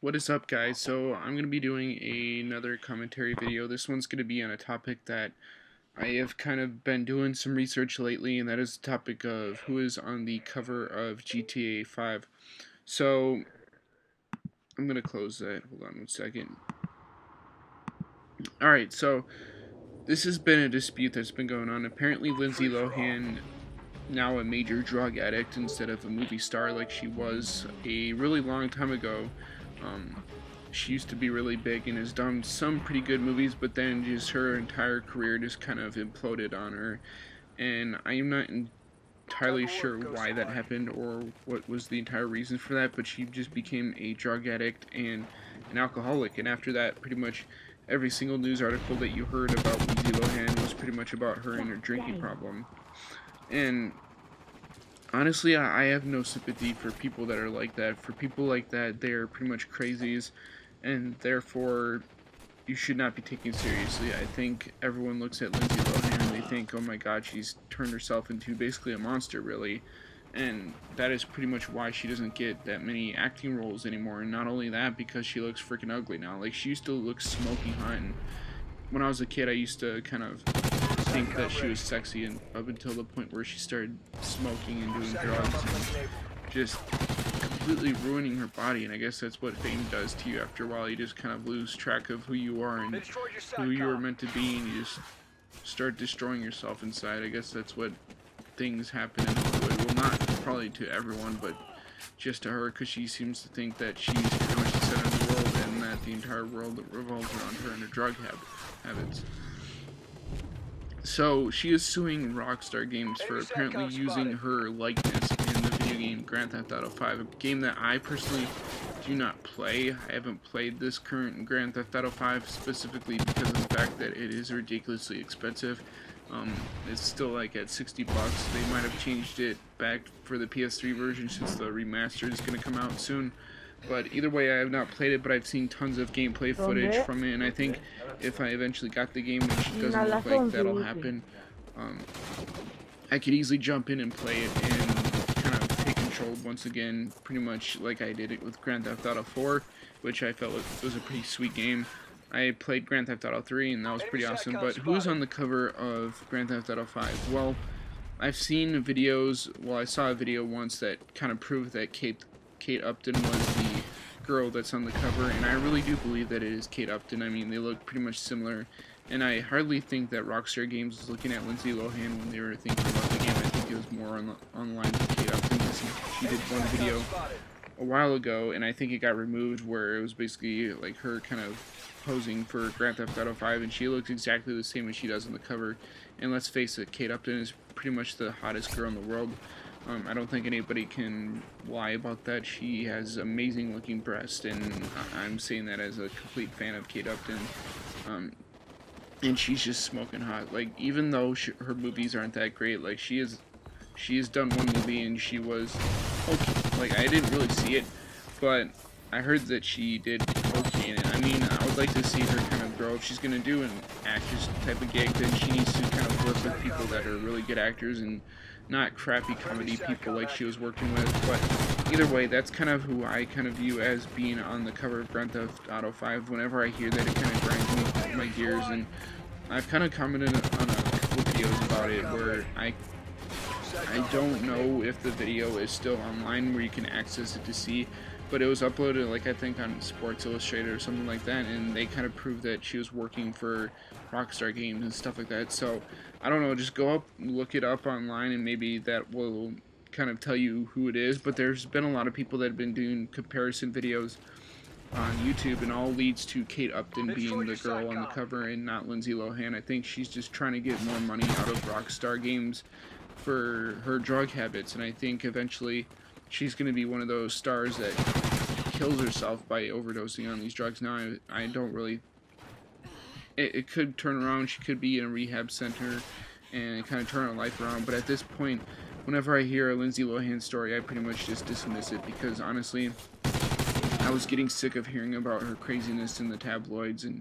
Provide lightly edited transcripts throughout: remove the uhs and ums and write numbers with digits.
What is up, guys? So I'm going to be doing another commentary video. This one's going to be on a topic that I have kind of been doing some research lately, and that is the topic of who is on the cover of GTA 5. So I'm going to close that. Hold on one second. Alright, so this has been a dispute that's been going on. Apparently Lindsay Lohan, now a major drug addict instead of a movie star like she was a really long time ago. She used to be really big and has done some pretty good movies, but then just her entire career just kind of imploded on her, and I am not entirely sure why that happened or what was the entire reason for that, but she just became a drug addict and an alcoholic, and after that pretty much every single news article that you heard about Lindsay Lohan was pretty much about her and her drinking problem. And honestly, I have no sympathy for people that are like that. For people like that, they're pretty much crazies, and therefore you should not be taken seriously. I think everyone looks at Lindsay Lohan and they think, oh my god, she's turned herself into basically a monster, really. And that is pretty much why she doesn't get that many acting roles anymore. And not only that, because she looks freaking ugly now. Like, she used to look smoking hot, and when I was a kid I used to kind of think that she was sexy, and up until the point where she started smoking and doing drugs and just completely ruining her body. And I guess that's what fame does to you. After a while, you just kind of lose track of who you are and who you were meant to be, and you just start destroying yourself inside. I guess that's what things happen in Hollywood. Well, not probably to everyone, but just to her, because she seems to think that she's pretty much the center of the world, and that the entire world revolves around her and her drug habits. So she is suing Rockstar Games for apparently using her likeness in the video game Grand Theft Auto 5, a game that I personally do not play. I haven't played this current Grand Theft Auto 5 specifically because of the fact that it is ridiculously expensive. It's still like at 60 bucks. They might have changed it back for the PS3 version since the remaster is going to come out soon. But either way, I have not played it, but I've seen tons of gameplay footage from it, and I think if I eventually got the game, which doesn't look like that'll happen, I could easily jump in and play it and kind of take control once again, pretty much like I did it with Grand Theft Auto 4, which I felt was a pretty sweet game. I played Grand Theft Auto 3, and that was pretty awesome, but who's on the cover of Grand Theft Auto 5? Well, I've seen videos, I saw a video once that kind of proved that Kate Upton was the girl that's on the cover, and I really do believe that it is Kate Upton. I mean, they look pretty much similar, and I hardly think that Rockstar Games was looking at Lindsay Lohan when they were thinking about the game. I think it was more on the line with Kate Upton, because she did one video a while ago, and I think it got removed, where it was basically like her kind of posing for Grand Theft Auto 5, and she looks exactly the same as she does on the cover. And let's face it, Kate Upton is pretty much the hottest girl in the world. I don't think anybody can lie about that. She has amazing looking breasts, and I'm saying that as a complete fan of Kate Upton. And she's just smoking hot. Like, even though her movies aren't that great, like she has done one movie and she was okay. Like, I didn't really see it, but I heard that she did okay in it. I mean, I would like to see her kind of grow. If she's gonna do an actress type of gig, then she needs to kind of work with people that are really good actors and not crappy comedy people like she was working with. But either way, that's kind of who I kind of view as being on the cover of Grand Theft Auto 5. Whenever I hear that, it kind of grinds my gears, and I've kind of commented on a couple videos about it where I don't know if the video is still online where you can access it to see, but it was uploaded, like, I think on Sports Illustrated or something like that, and they kind of proved that she was working for Rockstar Games and stuff like that. So I don't know, just go up, look it up online, and maybe that will kind of tell you who it is. But there's been a lot of people that have been doing comparison videos on YouTube, and all leads to Kate Upton being the girl on the cover and not Lindsay Lohan. I think she's just trying to get more money out of Rockstar Games for her drug habits, and I think eventually she's going to be one of those stars that kills herself by overdosing on these drugs. Now, I don't really... It could turn around. She could be in a rehab center and kind of turn her life around, but at this point, whenever I hear a Lindsay Lohan story, I pretty much just dismiss it, because honestly, I was getting sick of hearing about her craziness in the tabloids, and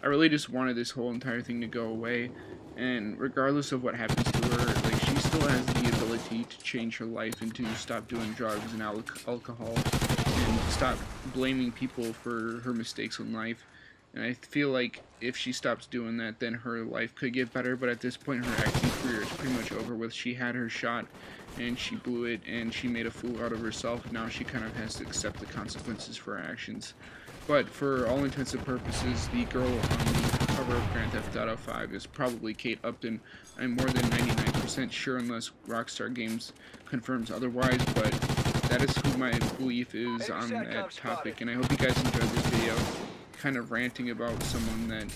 I really just wanted this whole entire thing to go away. And regardless of what happens to her, like, she still has the ability to change her life and to stop doing drugs and alcohol and stop blaming people for her mistakes in life. And I feel like if she stops doing that, then her life could get better. But at this point, her acting career is pretty much over with. She had her shot, and she blew it, and she made a fool out of herself. Now she kind of has to accept the consequences for her actions. But for all intents and purposes, the girl on the cover of Grand Theft Auto 5 is probably Kate Upton. I'm more than 99% sure, unless Rockstar Games confirms otherwise, but that is who my belief is on that topic. And I hope you guys enjoyed this video, kind of ranting about someone that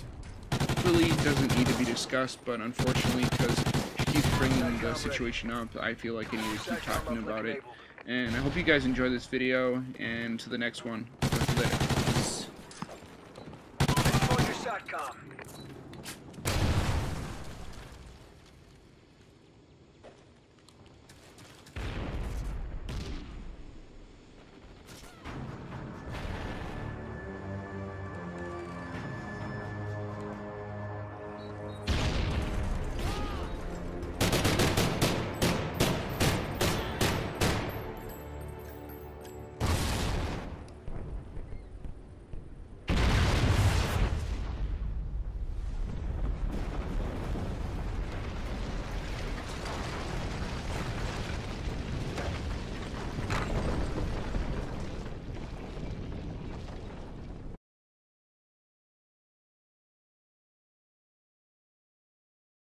really doesn't need to be discussed, but unfortunately, because she keeps bringing the situation up, I feel like I need to keep talking about it. And I hope you guys enjoy this video, and to the next one. Talk to you later. Destroy your SATCOM.